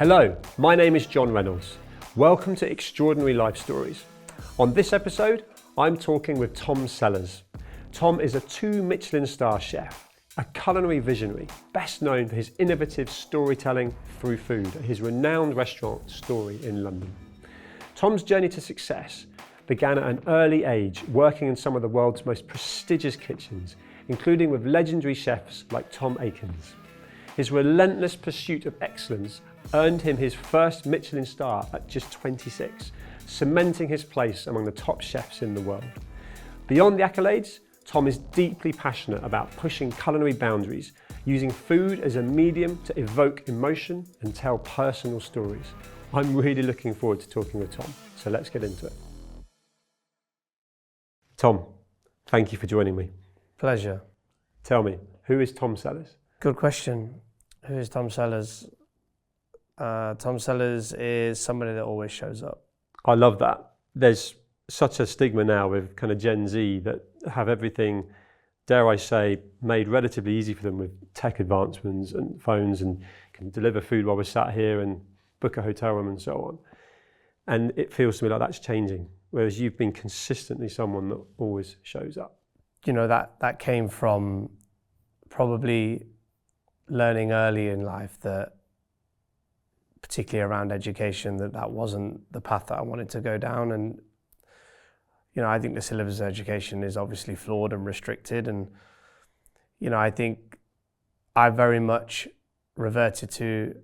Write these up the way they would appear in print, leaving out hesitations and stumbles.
Hello, my name is John Reynolds. Welcome to Extraordinary Life Stories. On this episode, I'm talking with Tom Sellers. Tom is a 2 Michelin Star chef, a culinary visionary, best known for his innovative storytelling through food at his renowned restaurant Story in London. Tom's journey to success began at an early age working in some of the world's most prestigious kitchens, including with legendary chefs like Tom Aikens. His relentless pursuit of excellence earned him his first Michelin star at just 26, cementing his place among the top chefs in the world. Beyond the accolades, Tom is deeply passionate about pushing culinary boundaries, using food as a medium to evoke emotion and tell personal stories. I'm really looking forward to talking with Tom, so let's get into it. Tom, thank you for joining me. Pleasure. Tell me, who is Tom Sellers? Good question. Who is Tom Sellers? Tom Sellers is somebody that always shows up. I love that. There's such a stigma now with kind of Gen Z that have everything, dare I say, made relatively easy for them with tech advancements and phones, and can deliver food while we're sat here and book a hotel room and so on. And it feels to me like that's changing, whereas you've been consistently someone that always shows up. You know, that came from probably learning early in life that, particularly around education, that wasn't the path that I wanted to go down. And, you know, I think the syllabus of education is obviously flawed and restricted. And, you know, I think I very much reverted to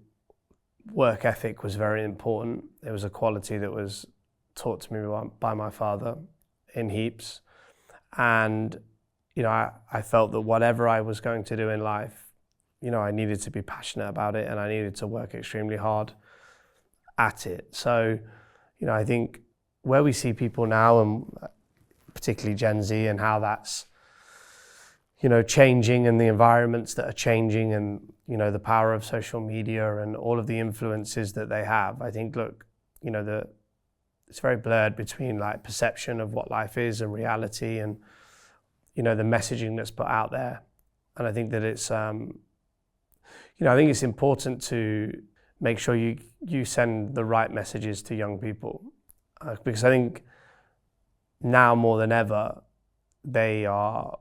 work ethic was very important. It was a quality that was taught to me by my father in heaps. And, you know, I felt that whatever I was going to do in life, you know, I needed to be passionate about it and I needed to work extremely hard at it. So, you know, I think where we see people now, and particularly Gen Z, and how that's, you know, changing, and the environments that are changing, and, you know, the power of social media and all of the influences that they have, I think, look, you know, it's very blurred between like perception of what life is and reality, and, you know, the messaging that's put out there. And I think that it's, you know, I think it's important to make sure you send the right messages to young people, because I think now more than ever, they are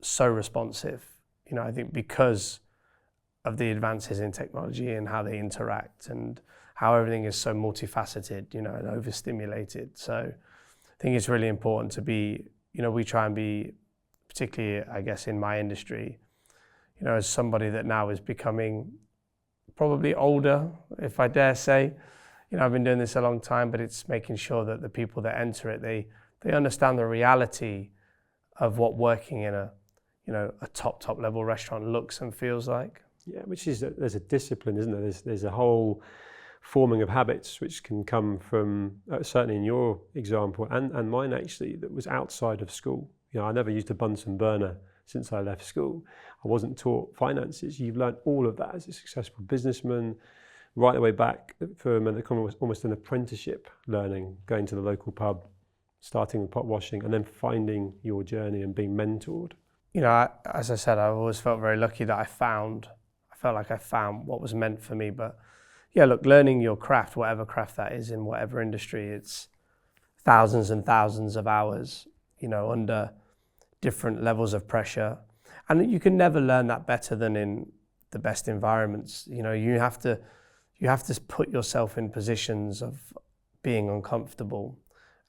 so responsive. You know, I think because of the advances in technology and how they interact and how everything is so multifaceted, you know, and overstimulated. So I think it's really important to be, you know, we try and be, particularly, I guess, in my industry, you know, as somebody that now is becoming probably older, if I dare say. You know, I've been doing this a long time, but it's making sure that the people that enter it, they understand the reality of what working in a, you know, a top level restaurant looks and feels like. Yeah, which is, there's a discipline, isn't there? There's a whole forming of habits which can come from, certainly in your example, and mine actually, that was outside of school. You know, I never used a Bunsen burner since I left school. I wasn't taught finances. You've learned all of that as a successful businessman, right the way back from almost an apprenticeship learning, going to the local pub, starting with pot washing, and then finding your journey and being mentored. You know, as I said, I've always felt very lucky that I felt like I found what was meant for me. But yeah, look, learning your craft, whatever craft that is, in whatever industry, it's thousands and thousands of hours, you know, under different levels of pressure. And you can never learn that better than in the best environments. You know, you have to put yourself in positions of being uncomfortable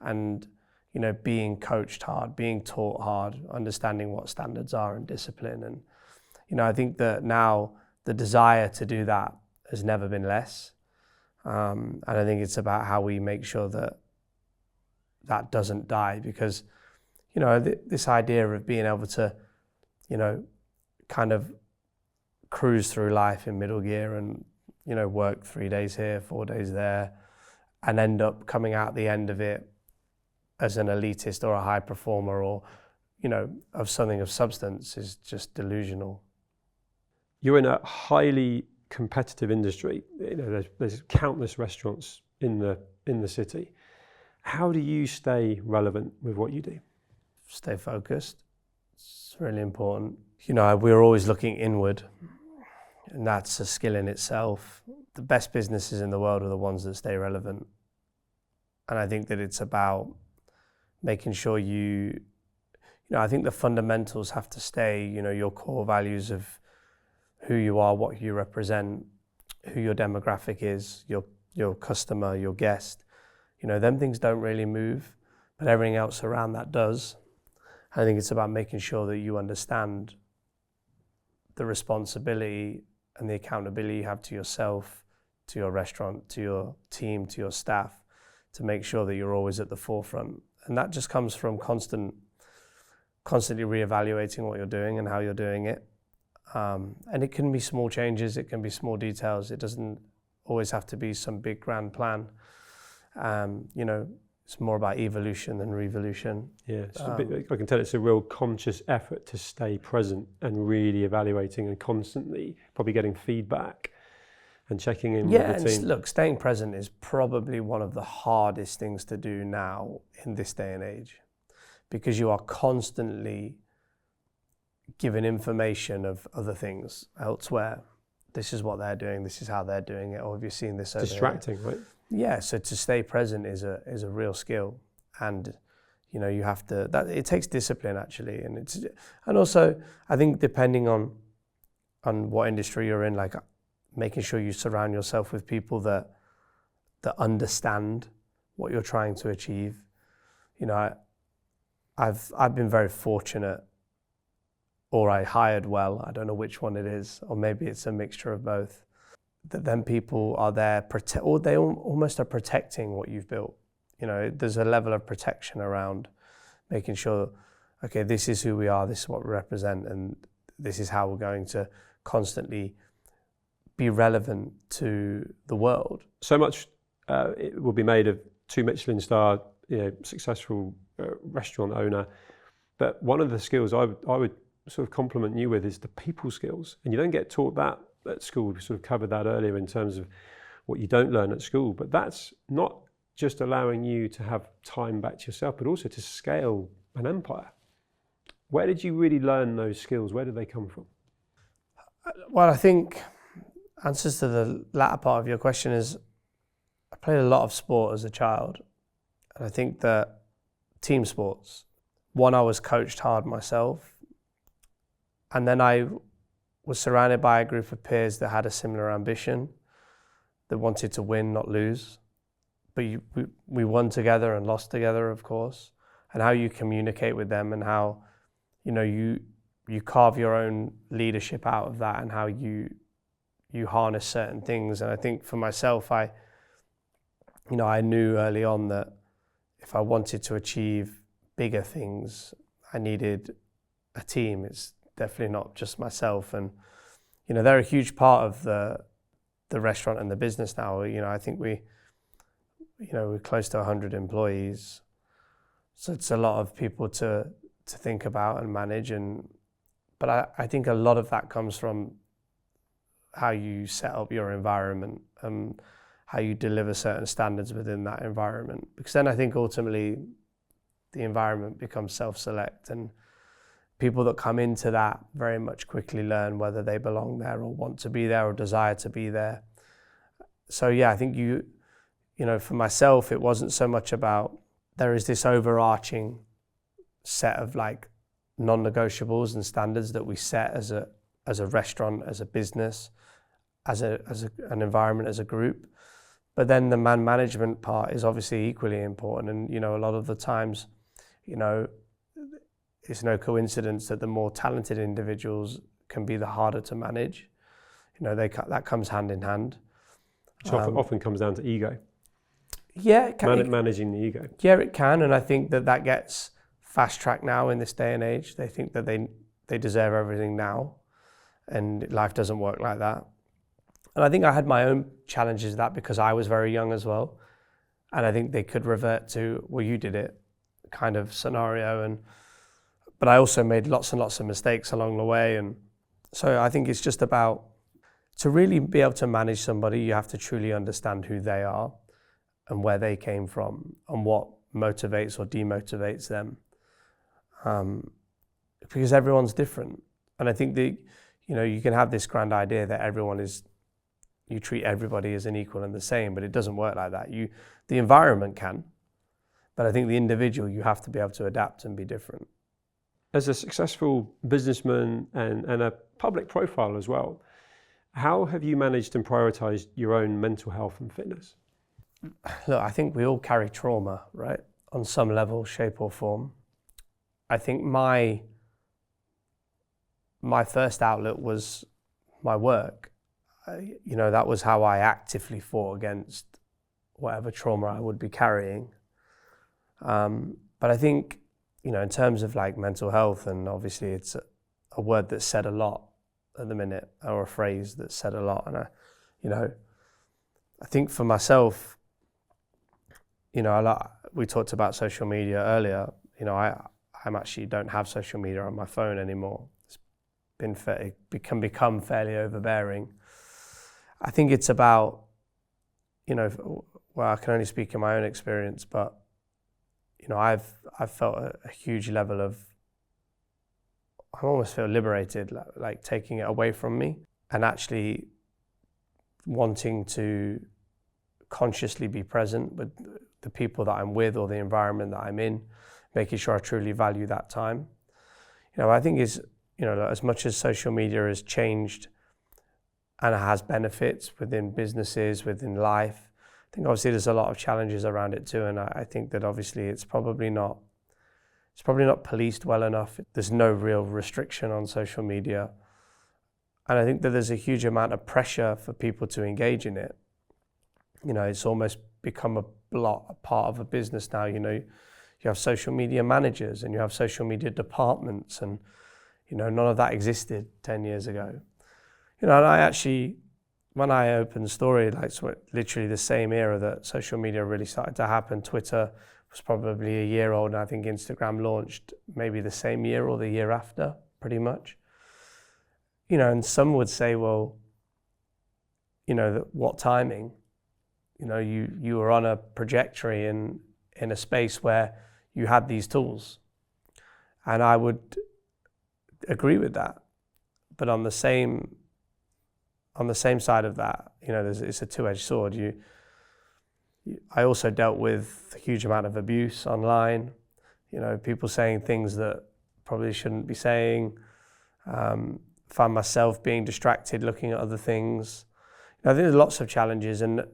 and, you know, being coached hard, being taught hard, understanding what standards are and discipline. And, you know, I think that now the desire to do that has never been less. And I think it's about how we make sure that that doesn't die, because, you know, this idea of being able to, you know, kind of cruise through life in middle gear and, you know, work 3 days here, 4 days there, and end up coming out the end of it as an elitist or a high performer, or, you know, of something of substance, is just delusional. You're in a highly competitive industry. You know, there's countless restaurants in the city. How do you stay relevant with what you do? Stay focused. It's really important. You know, we're always looking inward. and that's a skill in itself. The best businesses in the world are the ones that stay relevant. And I think that it's about making sure I think the fundamentals have to stay, your core values of who you are, what you represent, who your demographic is, your customer, your guest. Them things don't really move, but everything else around that does. I think it's about making sure that you understand the responsibility and the accountability you have to yourself, to your restaurant, to your team, to your staff, to make sure that you're always at the forefront. And that just comes from constantly reevaluating what you're doing and how you're doing it. And it can be small changes, it can be small details. It doesn't always have to be some big grand plan. It's more about evolution than revolution. Yeah, I can tell it's a real conscious effort to stay present and really evaluating and constantly probably getting feedback and checking in with the team. Look, staying present is probably one of the hardest things to do now in this day and age, because you are constantly given information of other things elsewhere. This is what they're doing, this is how they're doing it, or have you seen this over here? Distracting, right? Yeah, so to stay present is a real skill, and you have to. It takes discipline actually, and also I think depending on what industry you're in, like making sure you surround yourself with people that understand what you're trying to achieve. I've been very fortunate, or I hired well. I don't know which one it is, or maybe it's a mixture of both. That then people are there, or they almost are protecting what you've built. There's a level of protection around making sure, okay, this is who we are, this is what we represent, and this is how we're going to constantly be relevant to the world. So much it will be made of two Michelin star, successful restaurant owner, but one of the skills I would sort of compliment you with is the people skills, and you don't get taught that at school. We sort of covered that earlier in terms of what you don't learn at school, but that's not just allowing you to have time back to yourself, but also to scale an empire. Where did you really learn those skills? Where did they come from? Well, I think answers to the latter part of your question is I played a lot of sport as a child, and I think that team sports, one, I was coached hard myself, and then I was surrounded by a group of peers that had a similar ambition, that wanted to win, not lose. But we won together and lost together, of course. And how you communicate with them, and how you carve your own leadership out of that, and how you harness certain things. And I think for myself, I knew early on that if I wanted to achieve bigger things, I needed a team. It's definitely not just myself, and they're a huge part of the restaurant and the business now. I think we're close to 100 employees, so it's a lot of people to think about and manage. But I think a lot of that comes from how you set up your environment and how you deliver certain standards within that environment. Because then I think ultimately the environment becomes self-select, and people that come into that very much quickly learn whether they belong there or want to be there or desire to be there. So yeah, I think for myself, it wasn't so much about, there is this overarching set of like non-negotiables and standards that we set as a restaurant, as a business, as an environment, as a group. But then the man management part is obviously equally important. And a lot of the times, it's no coincidence that the more talented individuals can be the harder to manage. That comes hand in hand. Which often comes down to ego. Yeah, managing the ego. Yeah, it can, and I think that gets fast-tracked now in this day and age. They think that they deserve everything now, and life doesn't work like that. And I think I had my own challenges with that because I was very young as well, and I think they could revert to, well, you did it kind of scenario, but I also made lots and lots of mistakes along the way, and so I think it's just about, to really be able to manage somebody, you have to truly understand who they are and where they came from and what motivates or demotivates them, because everyone's different. And I think that you can have this grand idea that you treat everybody as an equal and the same, but it doesn't work like that. The environment can, but I think the individual, you have to be able to adapt and be different. As a successful businessman and a public profile as well, how have you managed and prioritized your own mental health and fitness? Look, I think we all carry trauma, right? On some level, shape or form. I think my first outlet was my work. That was how I actively fought against whatever trauma I would be carrying. But I think, in terms of like mental health, and obviously it's a word that's said a lot at the minute, or a phrase that's said a lot. And I think for myself, we talked about social media earlier. I actually don't have social media on my phone anymore. It can become fairly overbearing. I think it's about, I can only speak in my own experience, but I've felt a huge level of, I almost feel liberated, like taking it away from me, and actually wanting to consciously be present with the people that I'm with or the environment that I'm in, making sure I truly value that time. I think as much as social media has changed and it has benefits within businesses, within life, I think obviously there's a lot of challenges around it too. And I think that obviously it's probably not policed well enough. There's no real restriction on social media. And I think that there's a huge amount of pressure for people to engage in it. It's almost become a part of a business now. You have social media managers and you have social media departments, and none of that existed 10 years ago. And I actually, when I opened Story, literally the same era that social media really started to happen. Twitter was probably a year old, and I think Instagram launched maybe the same year or the year after, pretty much. And some would say, well, what timing? You were on a trajectory in a space where you had these tools. And I would agree with that. But on the same side of that, it's a two-edged sword. I also dealt with a huge amount of abuse online, people saying things that probably shouldn't be saying. Found myself being distracted, looking at other things. I think there's lots of challenges, and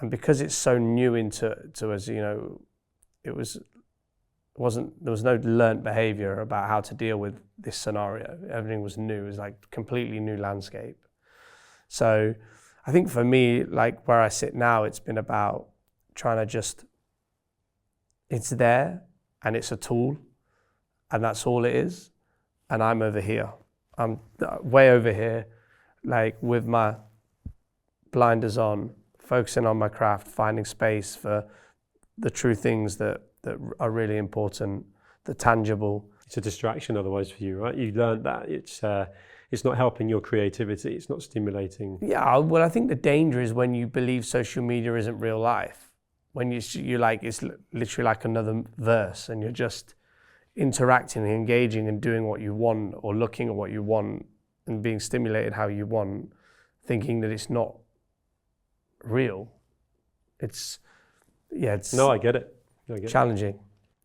because it's so new to us, there was no learnt behavior about how to deal with this scenario. Everything was new. It was like completely new landscape. So I think for me, like where I sit now, it's been about trying to it's there and it's a tool, and that's all it is. And I'm over here. I'm way over here, like with my blinders on, focusing on my craft, finding space for the true things that are really important, the tangible. It's a distraction otherwise for you, right? You learned that it's not helping your creativity, it's not stimulating. Yeah, well, I think the danger is when you believe social media isn't real life. When you're like, it's literally like another verse, and you're just interacting and engaging and doing what you want, or looking at what you want and being stimulated how you want, thinking that it's not real. No, I get it. Challenging.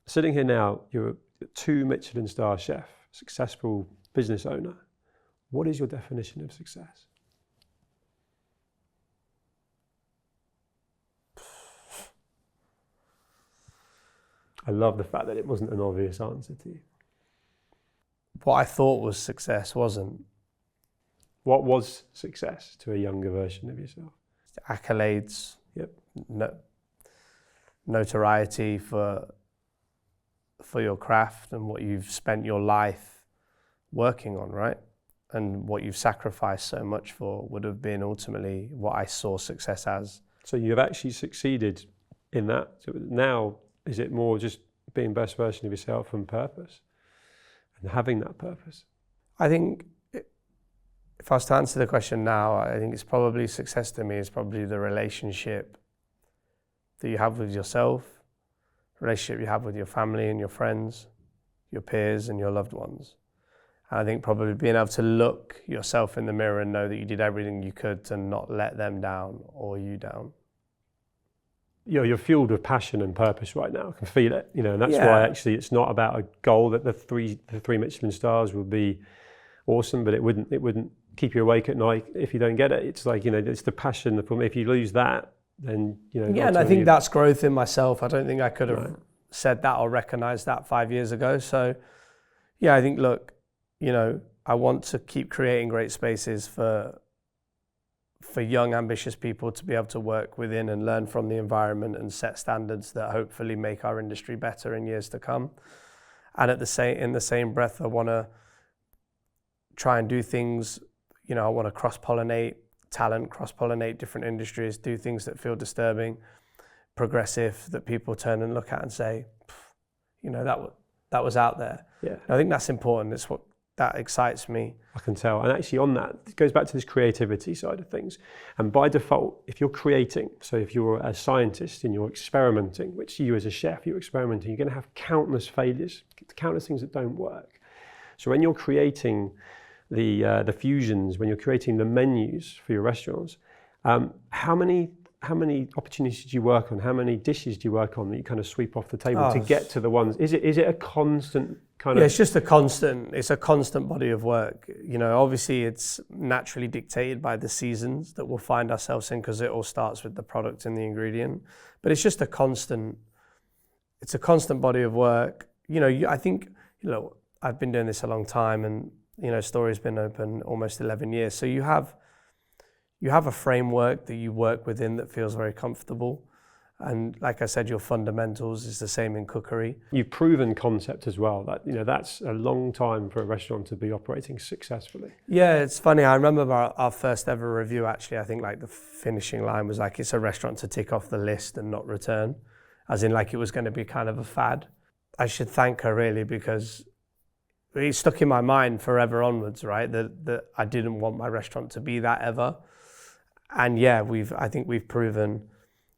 Sitting here now, you're a 2 Michelin star chef, successful business owner. What is your definition of success? I love the fact that it wasn't an obvious answer to you. What I thought was success wasn't. What was success to a younger version of yourself? Accolades. Yep. Notoriety for your craft and what you've spent your life working on, right? And what you've sacrificed so much for would have been ultimately what I saw success as. So you've actually succeeded in that. So now, is it more just being best version of yourself and purpose and having that purpose? I think if I was to answer the question now, I think it's probably success to me is probably the relationship that you have with yourself, relationship you have with your family and your friends, your peers and your loved ones. And I think probably being able to look yourself in the mirror and know that you did everything you could to not let them down or you down. You're fueled with passion and purpose right now. I can feel it, and that's why actually it's not about a goal that the three Michelin stars would be awesome, but it wouldn't keep you awake at night if you don't get it. It's like, it's the passion. If you lose that, then Yeah, and I think that's growth in myself. I don't think I could have said that or recognized that 5 years ago. So, yeah, I think, look, I want to keep creating great spaces for young, ambitious people to be able to work within and learn from the environment and set standards that hopefully make our industry better in years to come. And in the same breath, I want to try and do things, I want to cross-pollinate talent, cross-pollinate different industries, do things that feel disturbing, progressive, that people turn and look at and say, that was out there. Yeah. And I think that's important. It's what that excites me. I can tell. And actually on that, it goes back to this creativity side of things. And by default, if you're creating, so if you're a scientist and you're experimenting, which you as a chef, you're experimenting, you're going to have countless failures, countless things that don't work. So when you're creating the fusions, when you're creating the menus for your restaurants, how many opportunities do you work on? How many dishes do you work on that you kind of sweep off the table to get to the ones? Is it a constant kind of? Yeah, it's just a constant body of work. Obviously it's naturally dictated by the seasons that we'll find ourselves in, because it all starts with the product and the ingredient. But it's just a constant body of work. I think, I've been doing this a long time, and Story's been open almost 11 years. So you have a framework that you work within that feels very comfortable. And like I said, your fundamentals is the same in cookery. You've proven concept as well. That that's a long time for a restaurant to be operating successfully. Yeah, it's funny. I remember our first ever review, actually. I think like the finishing line was like, it's a restaurant to tick off the list and not return. As in like it was going to be kind of a fad. I should thank her really, because it stuck in my mind forever onwards, right? That I didn't want my restaurant to be that ever. And yeah, I think we've proven,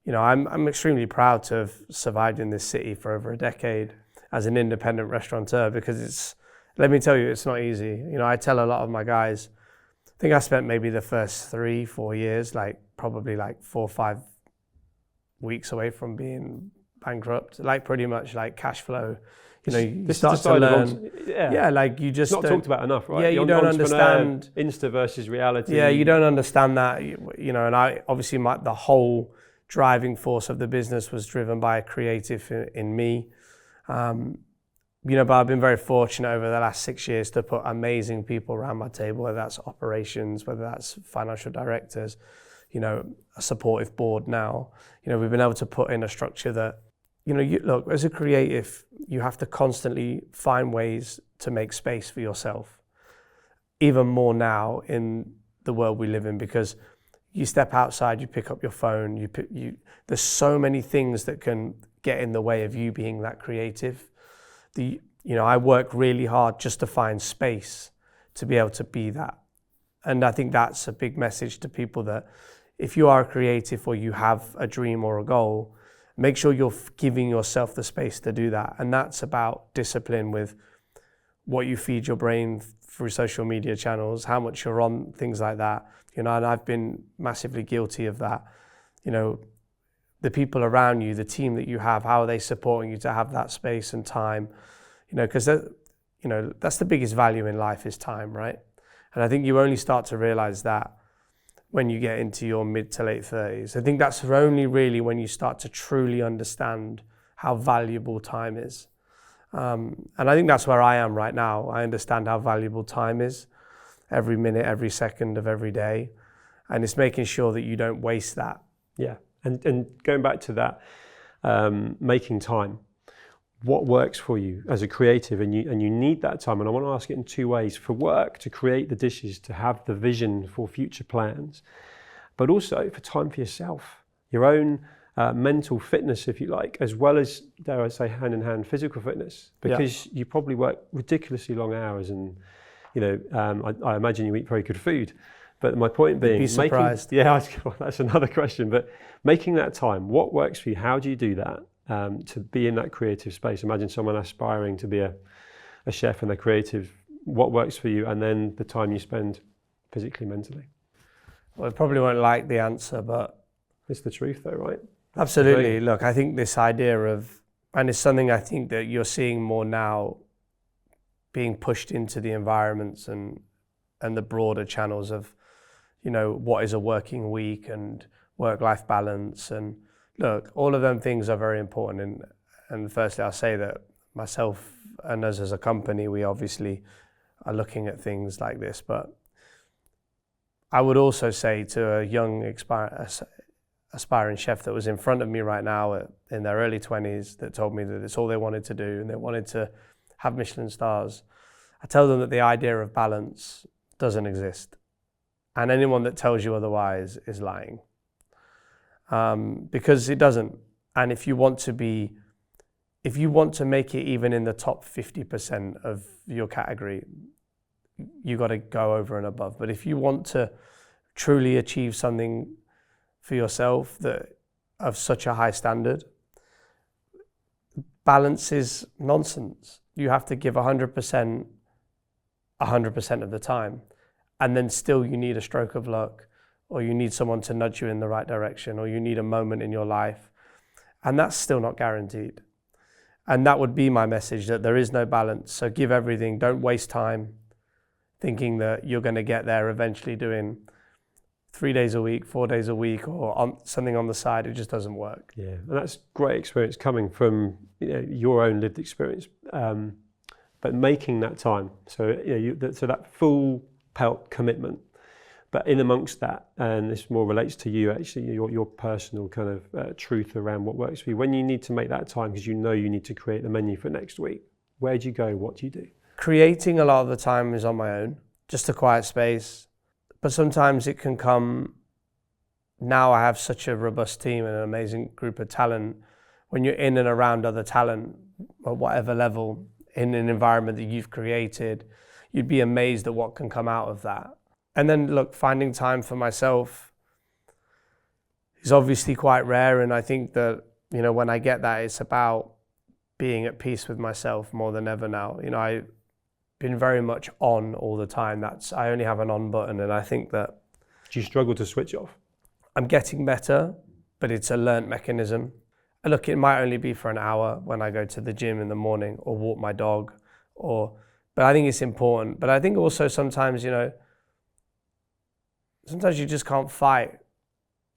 I'm extremely proud to have survived in this city for over a decade as an independent restaurateur, because let me tell you, it's not easy. I tell a lot of my guys, I think I spent maybe the first 3-4 years, probably 4 or 5 weeks away from being bankrupt, pretty much cash flow. You start to learn. You just not talked about enough, right? Yeah, you don't understand Insta versus reality. Yeah, you don't understand that. And I obviously the whole driving force of the business was driven by a creative in me. But I've been very fortunate over the last 6 years to put amazing people around my table, whether that's operations, whether that's financial directors, a supportive board now. We've been able to put in a structure that, look, as a creative, you have to constantly find ways to make space for yourself. Even more now in the world we live in, because you step outside, you pick up your phone, there's so many things that can get in the way of you being that creative. I work really hard just to find space to be able to be that. And I think that's a big message to people, that if you are a creative or you have a dream or a goal, make sure you're giving yourself the space to do that. And that's about discipline with what you feed your brain through social media channels, how much you're on, things like that. And I've been massively guilty of that. The people around you, the team that you have, how are they supporting you to have that space and time? Because that's the biggest value in life, is time, right? And I think you only start to realize that when you get into your mid to late 30s. I think that's only really when you start to truly understand how valuable time is. And I think that's where I am right now. I understand how valuable time is, every minute, every second of every day. And it's making sure that you don't waste that. Yeah, and going back to that, making time. What works for you as a creative, and you need that time. And I want to ask it in two ways: for work, to create the dishes, to have the vision for future plans, but also for time for yourself, your own mental fitness, if you like, as well as, dare I say, hand in hand physical fitness, because you probably work ridiculously long hours, and I imagine you eat very good food. But my point being, be surprised. That's another question. But making that time, what works for you? How do you do that? To be in that creative space. Imagine someone aspiring to be a chef, and they're creative, what works for you, and then the time you spend physically, mentally? Well, I probably won't like the answer, but It's the truth though, right? absolutely. Look, I think this idea of, and it's something I think that you're seeing more now being pushed into the environments and the broader channels of, what is a working week and work-life balance. And look, all of them things are very important. And firstly, I'll say that myself and us as a company, we obviously are looking at things like this. But I would also say to a young aspiring chef that was in front of me right now in their early 20s that told me that it's all they wanted to do and they wanted to have Michelin stars, I tell them that the idea of balance doesn't exist. And anyone that tells you otherwise is lying. Because it doesn't. And if you want to make it even in the top 50% of your category, you got to go over and above. But if you want to truly achieve something for yourself that of such a high standard, balance is nonsense. You have to give 100% of the time. And then still you need a stroke of luck, or you need someone to nudge you in the right direction, or you need a moment in your life. And that's still not guaranteed. And that would be my message, that there is no balance. So give everything. Don't waste time thinking that you're going to get there eventually doing 3 days a week, 4 days a week, or something on the side. It just doesn't work. Yeah, and that's great experience coming from your own lived experience, but making that time. So so that full pelt commitment. But in amongst that, and this more relates to you actually, your personal kind of truth around what works for you. When you need to make that time because you need to create the menu for next week, where do you go? What do you do? Creating a lot of the time is on my own, just a quiet space. But sometimes it can come, now I have such a robust team and an amazing group of talent. When you're in and around other talent at whatever level, in an environment that you've created, you'd be amazed at what can come out of that. And then look, finding time for myself is obviously quite rare. And I think that, when I get that, it's about being at peace with myself more than ever now. I've been very much on all the time. I only have an on button. And I think that... Do you struggle to switch off? I'm getting better, but it's a learnt mechanism. And look, it might only be for an hour when I go to the gym in the morning or walk my dog, but I think it's important. But I think also sometimes, sometimes you just can't fight,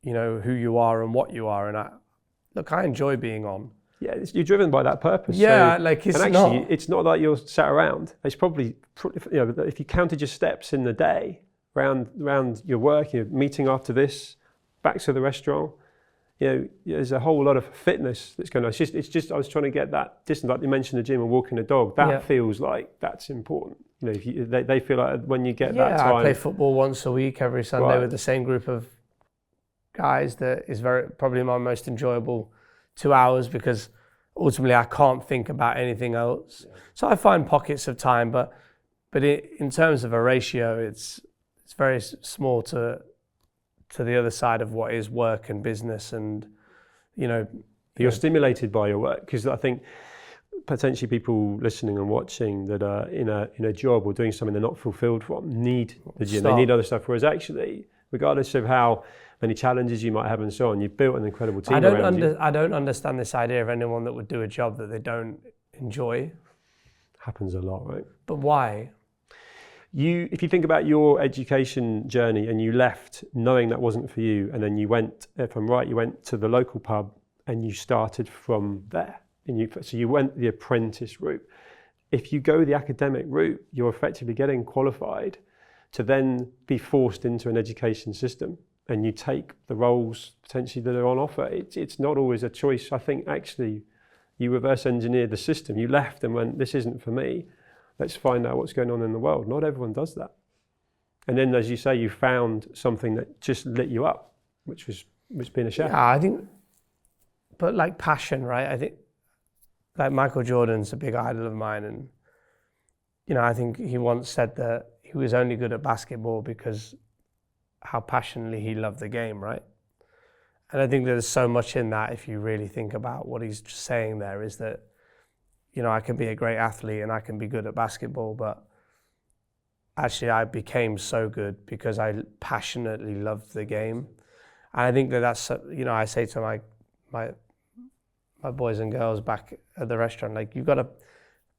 who you are and what you are. And I enjoy being on. Yeah, you're driven by that purpose. Yeah, it's not like you're sat around. It's probably, if you counted your steps in the day around your work, meeting after this, back to the restaurant, there's a whole lot of fitness that's going on. It's just I was trying to get that distance, like you mentioned the gym and walking the dog. That feels like that's important. They feel like when you get that time. I play football once a week, every Sunday with the same group of guys. That is probably my most enjoyable 2 hours, because ultimately I can't think about anything else. Yeah. So I find pockets of time, but in terms of a ratio, it's very small to the other side of what is work and business. And you're stimulated by your work, because I think potentially people listening and watching that are in a job or doing something they're not fulfilled from need the gym. They need other stuff. Whereas actually, regardless of how many challenges you might have and so on, you've built an incredible team around you. I don't understand this idea of anyone that would do a job that they don't enjoy. Happens a lot, right? But why? If you think about your education journey and you left knowing that wasn't for you, and then you went, if I'm right, you went to the local pub and you started from there. So you went the apprentice route. If you go the academic route, you're effectively getting qualified to then be forced into an education system, and you take the roles potentially that are on offer. It's not always a choice. I think actually you reverse engineered the system. You left and went, this isn't for me. Let's find out what's going on in the world. Not everyone does that. And then, as you say, you found something that just lit you up, which was being a chef. Yeah, I think, but like passion, right? I think like Michael Jordan's a big idol of mine. And, I think he once said that he was only good at basketball because how passionately he loved the game, right? And I think there's so much in that, if you really think about what he's saying there, is that, I can be a great athlete and I can be good at basketball, but actually I became so good because I passionately loved the game. And I think that's, I say to my boys and girls back at the restaurant, like, you've got to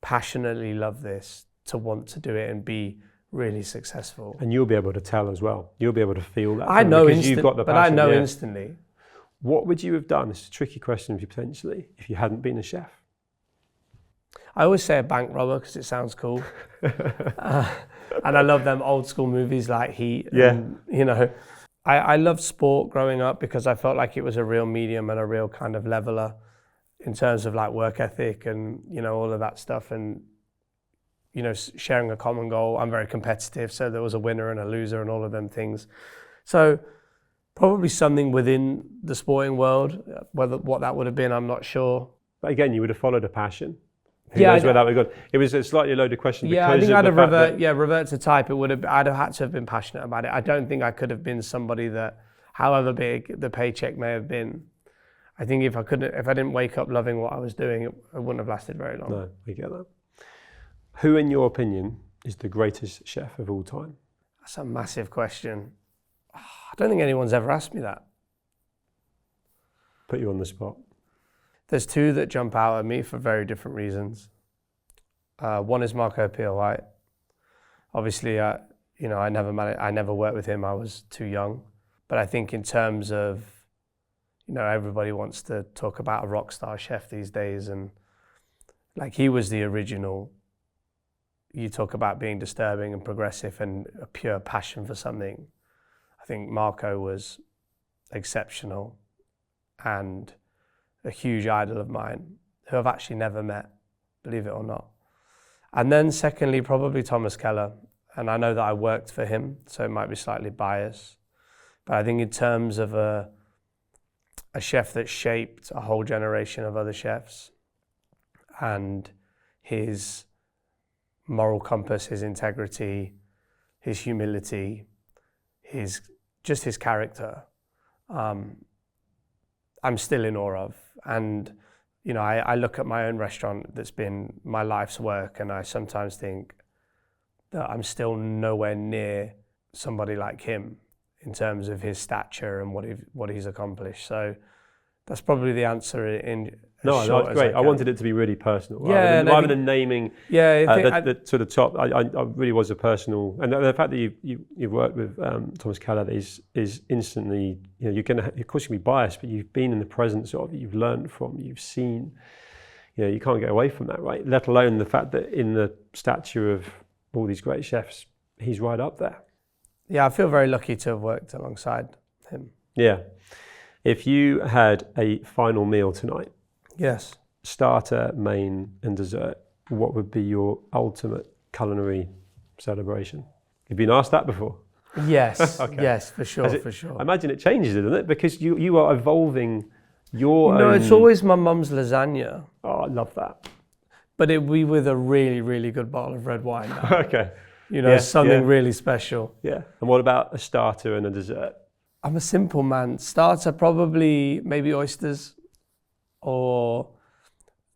passionately love this to want to do it and be really successful. And you'll be able to tell as well. You'll be able to feel that. I know because you've got the passion. But I know instantly. What would you have done? It's a tricky question potentially if you hadn't been a chef. I always say a bank robber because it sounds cool. And I love them old school movies like Heat. And, I loved sport growing up because I felt like it was a real medium and a real kind of leveler in terms of like work ethic and, all of that stuff. And, sharing a common goal. I'm very competitive, so there was a winner and a loser and all of them things. So probably something within the sporting world. What that would have been, I'm not sure. But again, you would have followed a passion. Who knows where that would have gone? It was a slightly loaded question. Yeah, I think I'd have revert to type. I'd have had to have been passionate about it. I don't think I could have been somebody that, however big the paycheck may have been, I think if I didn't wake up loving what I was doing, it wouldn't have lasted very long. No, I get that. Who, in your opinion, is the greatest chef of all time? That's a massive question. I don't think anyone's ever asked me that. Put you on the spot. There's two that jump out at me for very different reasons. One is Marco Peel-White. Obviously, I never worked with him. I was too young. But I think in terms of, everybody wants to talk about a rock star chef these days, and like he was the original. You talk about being disturbing and progressive and a pure passion for something. I think Marco was exceptional and a huge idol of mine, who I've actually never met, believe it or not. And then secondly, probably Thomas Keller. And I know that I worked for him, so it might be slightly biased. But I think in terms of a chef that shaped a whole generation of other chefs, and his moral compass, his integrity, his humility, his character, I'm still in awe of. And, I look at my own restaurant that's been my life's work, and I sometimes think that I'm still nowhere near somebody like him in terms of his stature and what he's accomplished. So that's probably the answer in No, that's great. I wanted it to be really personal, rather than naming the sort of top. I really was a personal, and the fact that you've worked with Thomas Keller is instantly, you're going to, of course, you can be biased, but you've been in the presence of, you've learned from, you've seen, you can't get away from that, right? Let alone the fact that in the stature of all these great chefs, he's right up there. Yeah, I feel very lucky to have worked alongside him. Yeah. If you had a final meal tonight, yes, starter, main, and dessert, what would be your ultimate culinary celebration? You've been asked that before? Yes, okay. Yes, for sure. I imagine it changes, doesn't it? Because you are evolving your own... No, it's always my mum's lasagna. Oh, I love that. But it'd be with a really, really good bottle of red wine. Okay. Something really special. Yeah. And what about a starter and a dessert? I'm a simple man. Starter, probably maybe oysters, or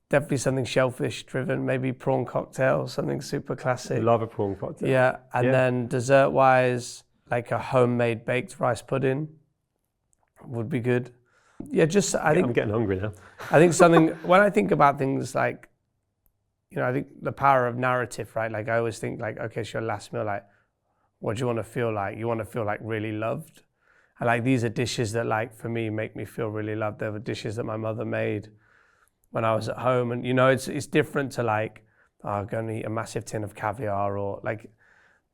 definitely something shellfish driven, maybe prawn cocktail, something super classic. I love a prawn cocktail. Yeah, and then dessert wise, like a homemade baked rice pudding would be good. Yeah, I think I'm getting hungry now. I think something, when I think about things like, I think the power of narrative, right? Like I always think like, okay, so your last meal, like, what do you want to feel like? You want to feel like really loved. And like these are dishes that like for me make me feel really loved. They were dishes that my mother made when I was at home, and it's different to like, I'm going to eat a massive tin of caviar, or like,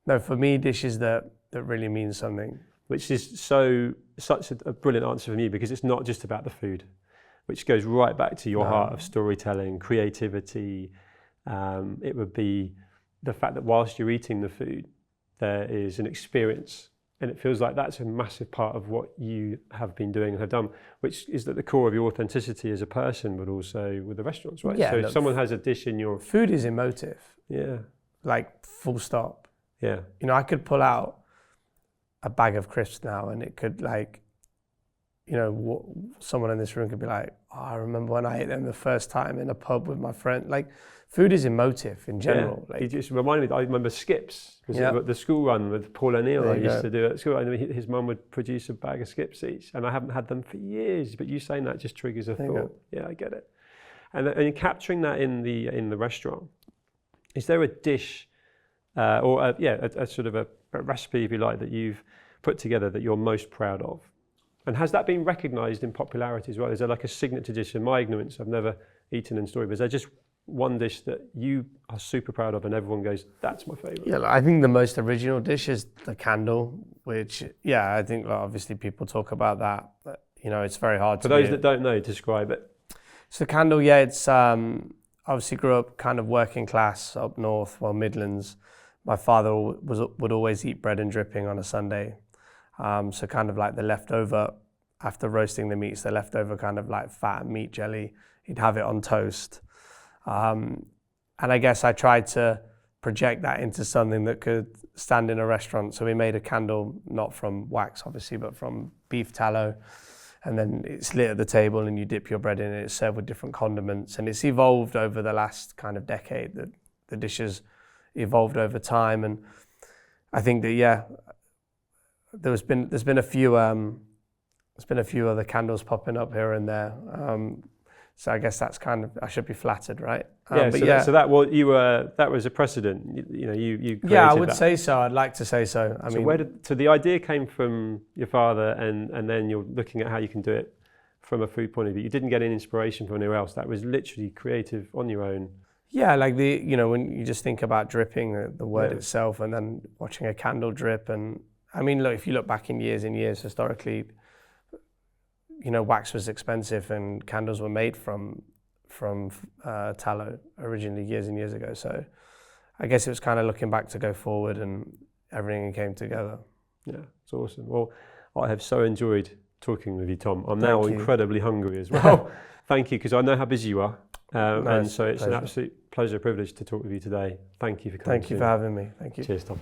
no, for me dishes that really mean something. Which is such a brilliant answer from you, because it's not just about the food, which goes right back to your heart of storytelling, creativity. It would be the fact that whilst you're eating the food, there is an experience. And it feels like that's a massive part of what you have been doing and have done, which is at the core of your authenticity as a person, but also with the restaurants, right? Yeah, so if someone has a dish in your... Food is emotive. Yeah. Like full stop. Yeah. I could pull out a bag of crisps now and it could like someone in this room could be like, oh, I remember when I ate them the first time in a pub with my friend. Like, food is emotive in general. Yeah. Like, He just reminded me, I remember Skips, Yeah. the school run with Paul O'Neill I There you used go. to do at school. And his mum would produce a bag of Skips each, and I haven't had them for years, but you saying that just triggers a There you thought. go. Yeah, I get it. And capturing that in the restaurant, is there a dish or a sort of a recipe, if you like, that you've put together that you're most proud of? And has that been recognised in popularity as well? Is there like a signature dish? In my ignorance, I've never eaten in Story, but is there just one dish that you are super proud of and everyone goes, that's my favourite? Yeah, I think the most original dish is the candle, which, I think obviously people talk about that, but, it's very hard For to those that don't know, describe it. So candle, it's obviously grew up kind of working class up north, Midlands. My father would always eat bread and dripping on a Sunday. So kind of like the leftover, after roasting the meats, the leftover kind of like fat and meat jelly, he'd have it on toast. And I guess I tried to project that into something that could stand in a restaurant. So we made a candle, not from wax obviously, but from beef tallow. And then it's lit at the table and you dip your bread in and it's served with different condiments. And it's evolved over the last kind of decade. The dishes evolved over time. And I think that, there's been a few other candles popping up here and there. So I guess that's kind of, I should be flattered, right? So that was a precedent. You created I would that. say so. I'd like to say so. So the idea came from your father, and then you're looking at how you can do it from a food point of view. You didn't get any inspiration from anywhere else. That was literally creative on your own. Yeah, like when you just think about dripping, the word itself, and then watching a candle drip, and look, if you look back in years and years historically, wax was expensive and candles were made from tallow originally years and years ago. So I guess it was kind of looking back to go forward, and everything came together. Yeah, it's awesome. Well, I have so enjoyed talking with you, Tom. I'm now Thank you. Incredibly hungry as well. Thank you, because I know how busy you are. And so it's pleasure. an absolute pleasure, privilege to talk with you today. Thank you for coming. Thank you for having me. Thank you. Cheers, Tom.